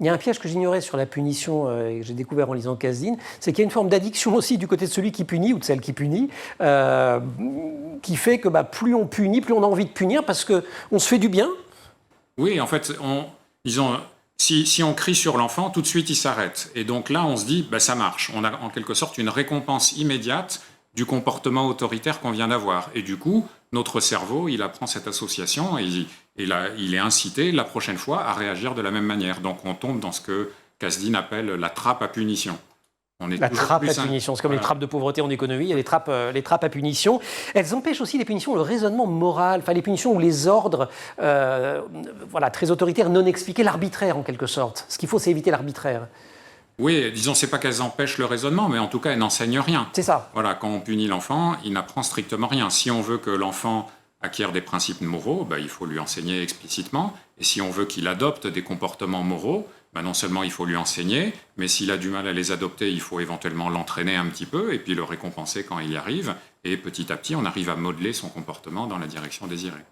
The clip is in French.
Il y a un piège que j'ignorais sur la punition et que j'ai découvert en lisant Kasdin, c'est qu'il y a une forme d'addiction aussi du côté de celui qui punit ou de celle qui punit, qui fait que plus on punit, plus on a envie de punir parce qu'on se fait du bien. Oui, en fait, disons, si on crie sur l'enfant, tout de suite il s'arrête. Et donc là, on se dit, ça marche. On a en quelque sorte une récompense immédiate du comportement autoritaire qu'on vient d'avoir. Et du coup, notre cerveau, il apprend cette association et il est incité la prochaine fois à réagir de la même manière. Donc on tombe dans ce que Kasdin appelle la trappe à punition. La trappe à punition, c'est comme les trappes de pauvreté en économie, il y a les trappes à punition. Elles empêchent aussi les punitions, le raisonnement moral, les punitions ou les ordres très autoritaires, non expliqués, l'arbitraire en quelque sorte. Ce qu'il faut, c'est éviter l'arbitraire. Oui, disons, c'est pas qu'elles empêchent le raisonnement, mais en tout cas, elles n'enseignent rien. C'est ça. Voilà, quand on punit l'enfant, il n'apprend strictement rien. Si on veut que l'enfant acquiert des principes moraux, il faut lui enseigner explicitement. Et si on veut qu'il adopte des comportements moraux, non seulement il faut lui enseigner, mais s'il a du mal à les adopter, il faut éventuellement l'entraîner un petit peu et puis le récompenser quand il y arrive. Et petit à petit, on arrive à modeler son comportement dans la direction désirée.